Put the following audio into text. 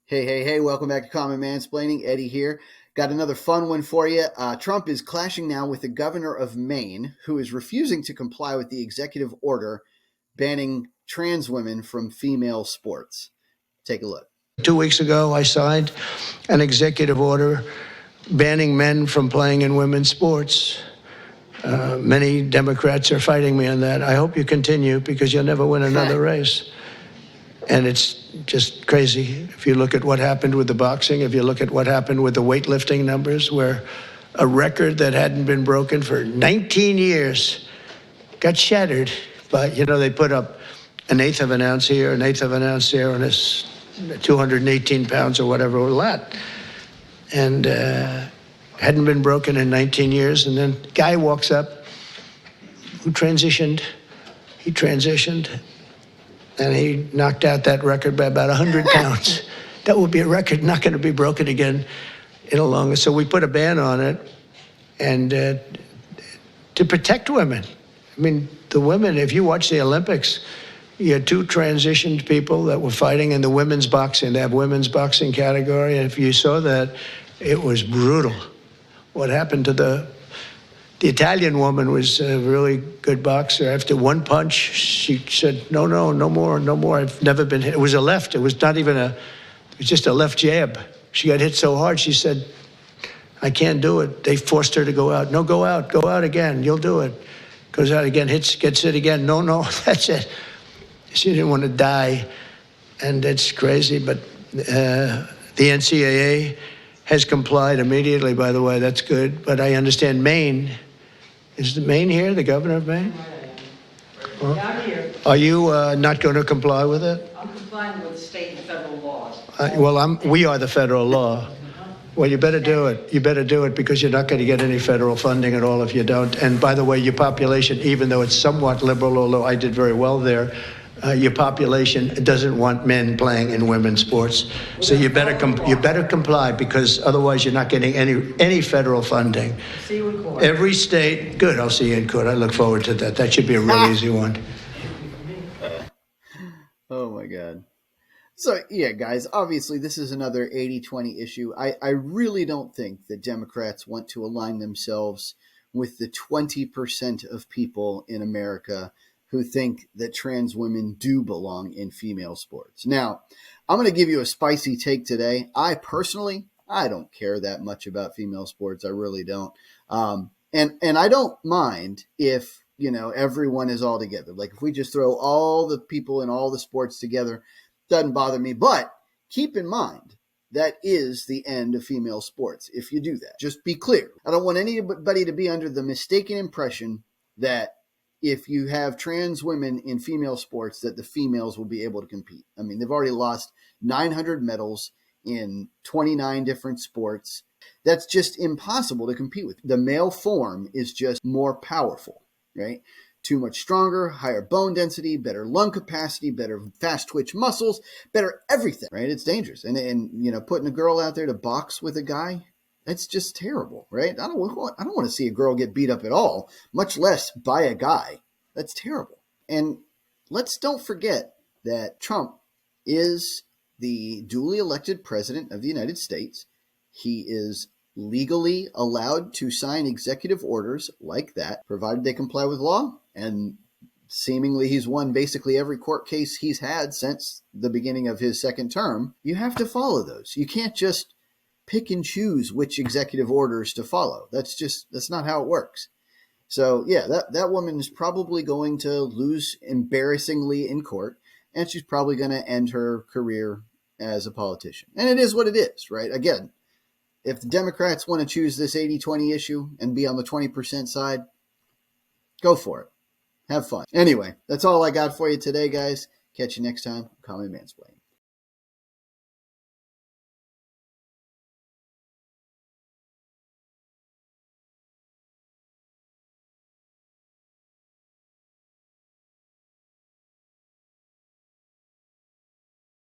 Hey, welcome back to Common Mansplaining. Eddie here. Got another fun one for you. Trump is clashing now with the governor of Maine, who is refusing to comply with the executive order banning trans women from female sports. Take a look. 2 weeks ago, I signed an executive order banning men from playing in women's sports. Many Democrats are fighting me on that. I hope you continue because you'll never win another race. And it's just crazy. If you look at what happened with the boxing, if you look at what happened with the weightlifting numbers, where a record that hadn't been broken for 19 years got shattered. But, they put up an eighth of an ounce here, an eighth of an ounce there, and it's 218 pounds or whatever was that. And hadn't been broken in 19 years. And then guy walks up who transitioned. He transitioned. And he knocked out that record by about 100 pounds. That would be a record not going to be broken again in a long. So we put a ban on it, and to protect women. I mean, the women. If you watch the Olympics, you had two transitioned people that were fighting in the women's boxing. They have women's boxing category, and if you saw that, it was brutal. What happened to the Italian woman was a really good boxer. After one punch, she said, no more. I've never been hit. It was a left. It was not even it was just a left jab. She got hit so hard, she said, I can't do it. They forced her to go out. No, go out again. You'll do it. Goes out again, gets hit again. No, that's it. She didn't want to die. And it's crazy, but the NCAA has complied immediately, by the way. That's good. But I understand Maine. Is the Maine here, the governor of Maine? Well, I'm here. Are you not going to comply with it? I'm complying with state and federal laws. We are the federal law. Well, you better do it. You better do it because you're not going to get any federal funding at all if you don't. And by the way, your population, even though it's somewhat liberal, although I did very well there, your population doesn't want men playing in women's sports. So you better comply because otherwise you're not getting any federal funding. See you in court. Every state, good. I'll see you in court. I look forward to that. That should be a real easy one. Oh my God. So yeah, guys, obviously this is another 80-20 issue. I really don't think that Democrats want to align themselves with the 20% of people in America who think that trans women do belong in female sports. Now, I'm going to give you a spicy take today. I don't care that much about female sports. I really don't. And I don't mind if, everyone is all together. Like if we just throw all the people in all the sports together, doesn't bother me. But keep in mind, that is the end of female sports if you do that. Just be clear. I don't want anybody to be under the mistaken impression that if you have trans women in female sports, that the females will be able to compete. I mean, they've already lost 900 medals in 29 different sports. That's just impossible to compete with. The male form is just more powerful, right? Too much stronger, higher bone density, better lung capacity, better fast twitch muscles, better everything, right? It's dangerous. And putting a girl out there to box with a guy, that's just terrible, right? I don't want to see a girl get beat up at all, much less by a guy. That's terrible. And let's don't forget that Trump is the duly elected president of the United States. He is legally allowed to sign executive orders like that, provided they comply with law. And seemingly he's won basically every court case he's had since the beginning of his second term. You have to follow those. You can't just pick and choose which executive orders to follow. That's not how it works. So yeah, that woman is probably going to lose embarrassingly in court, and she's probably going to end her career as a politician. And it is what it is, right? Again, if the Democrats want to choose this 80-20 issue and be on the 20% side, go for it. Have fun. Anyway, that's all I got for you today, guys. Catch you next time. Common Mansplaining.